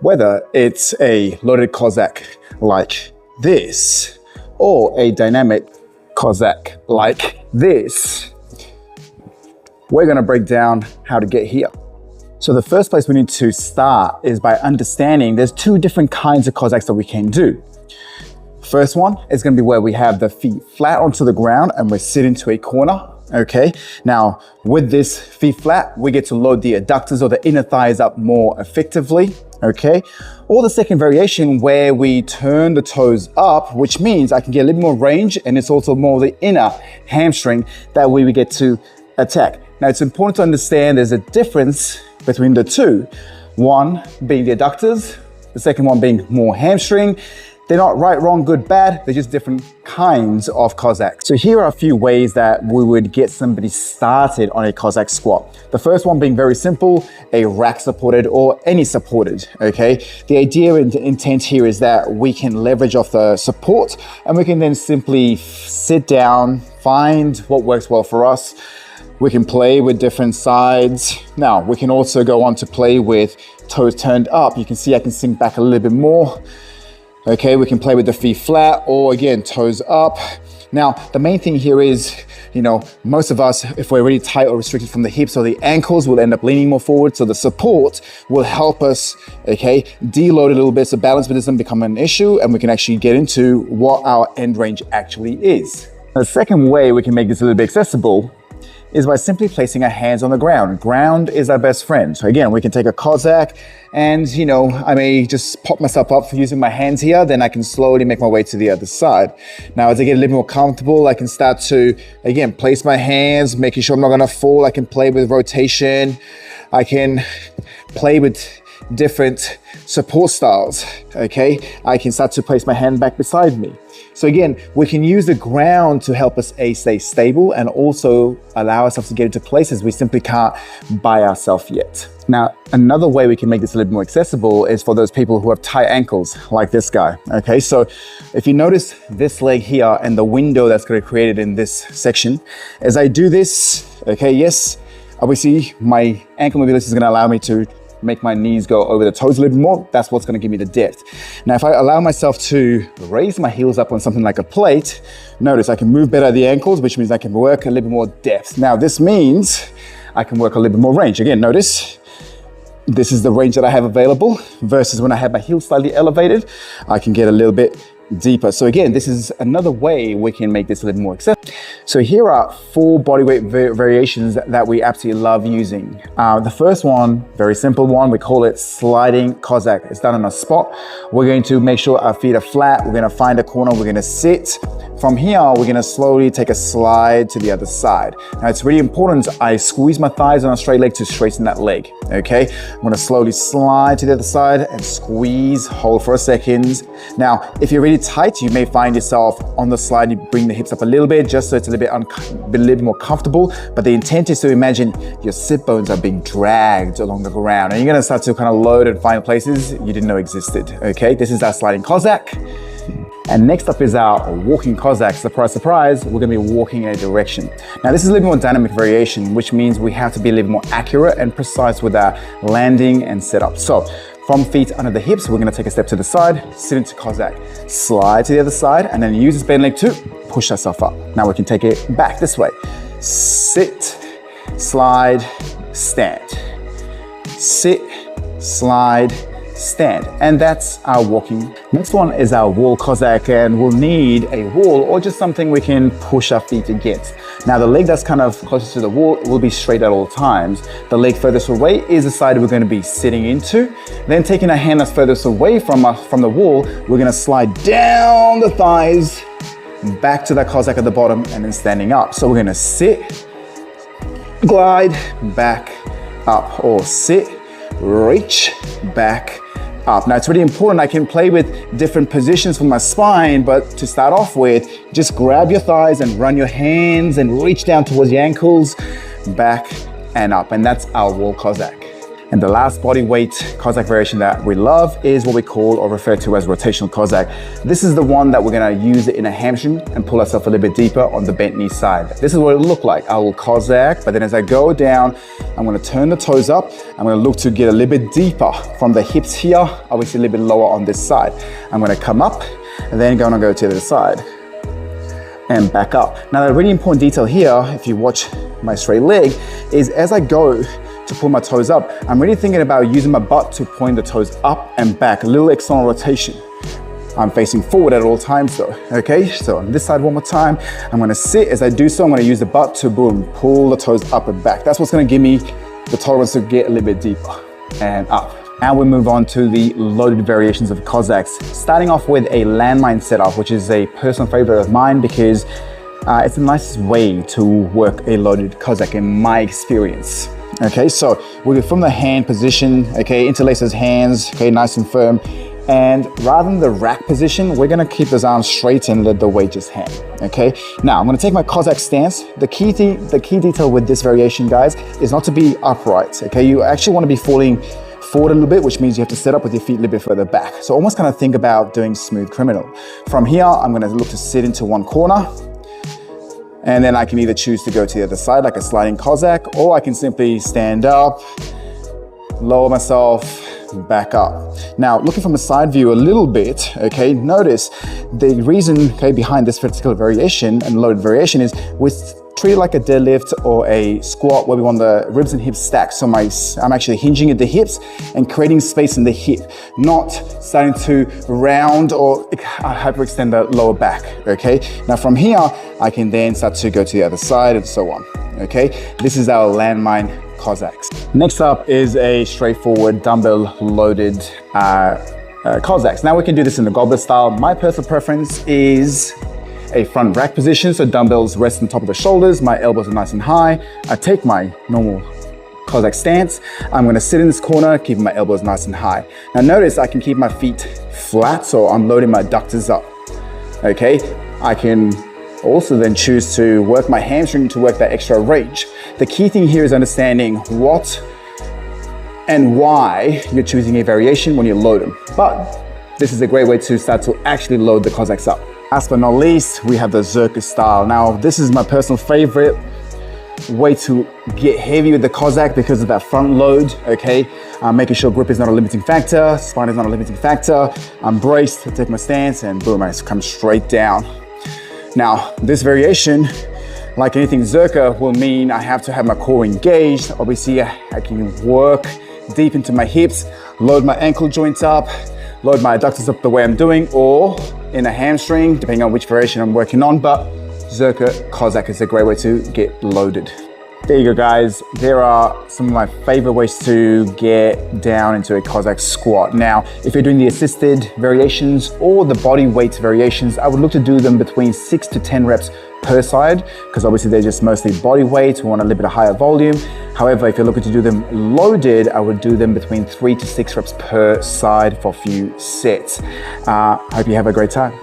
Whether it's a loaded Cossack like this or a dynamic Cossack like this, we're gonna break down how to get here. So the first place we need to start is by understanding there's two different kinds of Cossacks that we can do. First one is gonna be where we have the feet flat onto the ground and we're sitting to a corner. Okay, now with this feet flat, we get to load the adductors or the inner thighs up more effectively. Okay, or the second variation where we turn the toes up, which means I can get a little more range and it's also more the inner hamstring that way we get to attack. Now it's important to understand there's a difference between the two. One being the adductors, the second one being more hamstring. They're not right, wrong, good, bad. They're just different kinds of Cossacks. So here are a few ways that we would get somebody started on a Cossack squat. The first one being very simple, a rack supported or any supported, okay? The idea and intent here is that we can leverage off the support and we can then simply sit down, find what works well for us. We can play with different sides. Now, we can also go on to play with toes turned up. You can see I can sink back a little bit more. Okay, we can play with the feet flat or again, toes up. Now, the main thing here is, most of us, if we're really tight or restricted from the hips or the ankles, we'll end up leaning more forward. So the support will help us, okay, deload a little bit so balance doesn't become an issue and we can actually get into what our end range actually is. The second way we can make this a little bit accessible is by simply placing our hands on the ground. Ground is our best friend. So again, we can take a Cossack and, I may just pop myself up for using my hands here, then I can slowly make my way to the other side. Now, as I get a little more comfortable, I can start to, again, place my hands, making sure I'm not gonna fall. I can play with rotation. I can play with different support styles, okay? I can start to place my hand back beside me. So again, we can use the ground to help us stay stable and also allow ourselves to get into places we simply can't by ourselves yet. Now, another way we can make this a little more accessible is for those people who have tight ankles like this guy, okay? So if you notice this leg here and the window that's going to be created in this section, as I do this, okay, yes, obviously my ankle mobility is going to allow me to make my knees go over the toes a little bit more. That's what's gonna give me the depth. Now, if I allow myself to raise my heels up on something like a plate, notice I can move better at the ankles, which means I can work a little bit more depth. Now, this means I can work a little bit more range. Again, notice this is the range that I have available versus when I have my heels slightly elevated, I can get a little bit deeper. So again, this is another way we can make this a little more accessible. So here are 4 bodyweight variations that we absolutely love using. The first one, very simple one, we call it sliding Cossack. It's done on a spot. We're going to make sure our feet are flat. We're going to find a corner. We're going to sit. From here, we're going to slowly take a slide to the other side. Now, it's really important I squeeze my thighs on a straight leg to straighten that leg, okay? I'm going to slowly slide to the other side and squeeze, hold for a second. Now, if you're really tight, you may find yourself on the slide, you bring the hips up a little bit just so it's a little bit more comfortable. But the intent is to imagine your sit bones are being dragged along the ground and you're going to start to kind of load and find places you didn't know existed, okay? This is our sliding Cossack. And next up is our walking Cossack. Surprise, surprise, we're gonna be walking in a direction. Now this is a little more dynamic variation, which means we have to be a little more accurate and precise with our landing and setup. So from feet under the hips, we're gonna take a step to the side, sit into Cossack, slide to the other side, and then use this bend leg to push ourselves up. Now we can take it back this way. Sit, slide, stand. Sit, slide, stand. And that's our walking. Next one is our wall Cossack, and we'll need a wall or just something we can push our feet against. Now the leg that's kind of closest to the wall will be straight at all times. The leg furthest away is the side we're going to be sitting into. Then taking a hand that's furthest away from the wall, we're going to slide down the thighs, back to that Cossack at the bottom, and then standing up. So we're going to sit, glide, back, up, or sit, reach, back, up. Now it's really important I can play with different positions for my spine, but to start off with, just grab your thighs and run your hands and reach down towards your ankles, back and up. And that's our wall Cossack. And the last body weight Cossack variation that we love is what we call or refer to as rotational Cossack. This is the one that we're gonna use it in a hamstring and pull ourselves a little bit deeper on the bent knee side. This is what it will look like. I will Cossack, but then as I go down, I'm gonna turn the toes up. I'm gonna look to get a little bit deeper from the hips here, obviously a little bit lower on this side. I'm gonna come up and then gonna go to the side and back up. Now, the really important detail here, if you watch my straight leg, is as I go to pull my toes up, I'm really thinking about using my butt to point the toes up and back, a little external rotation. I'm facing forward at all times though, okay? So on this side one more time, I'm gonna sit. As I do so, I'm gonna use the butt to boom, pull the toes up and back. That's what's gonna give me the tolerance to get a little bit deeper and up. Now we move on to the loaded variations of Cossacks, starting off with a landmine setup, which is a personal favorite of mine because it's the nicest way to work a loaded Cossack in my experience. Okay, so we'll get from the hand position, okay, interlace those hands, okay, nice and firm. And rather than the rack position, we're gonna keep those arms straight and let the weight just hang, okay? Now, I'm gonna take my Cossack stance. The key detail with this variation, guys, is not to be upright, okay? You actually wanna be falling forward a little bit, which means you have to set up with your feet a little bit further back. So almost kind of think about doing smooth criminal. From here, I'm gonna look to sit into one corner, and then I can either choose to go to the other side like a sliding Cossack, or I can simply stand up, lower myself, back up. Now, looking from a side view a little bit, okay, notice the reason, okay, behind this particular variation and loaded variation is with treat it like a deadlift or a squat where we want the ribs and hips stacked. So I'm actually hinging at the hips and creating space in the hip, not starting to round or hyperextend the lower back, okay? Now from here, I can then start to go to the other side and so on, okay? This is our landmine Cossacks. Next up is a straightforward dumbbell loaded Cossacks. Now we can do this in the goblet style. My personal preference is a front rack position, so dumbbells rest on top of the shoulders, my elbows are nice and high. I take my normal Cossack stance. I'm gonna sit in this corner, keeping my elbows nice and high. Now notice I can keep my feet flat, so I'm loading my adductors up, okay? I can also then choose to work my hamstring to work that extra range. The key thing here is understanding what and why you're choosing a variation when you load them. But this is a great way to start to actually load the Cossacks up. Last but not least, we have the Zerker style. Now, this is my personal favorite way to get heavy with the Cossack because of that front load, okay? Making sure grip is not a limiting factor, spine is not a limiting factor. I'm braced, I take my stance, and boom, I just come straight down. Now, this variation, like anything Zerker, will mean I have to have my core engaged. Obviously, I can work deep into my hips, load my ankle joints up, load my adductors up the way I'm doing, or in a hamstring, depending on which variation I'm working on, but Zerker Cossack is a great way to get loaded. There you go, guys. There are some of my favorite ways to get down into a Cossack squat. Now, if you're doing the assisted variations or the body weight variations, I would look to do them between 6 to 10 reps per side, because obviously they're just mostly body weight. We want a little bit of higher volume. However, if you're looking to do them loaded, I would do them between 3 to 6 reps per side for a few sets. Hope you have a great time.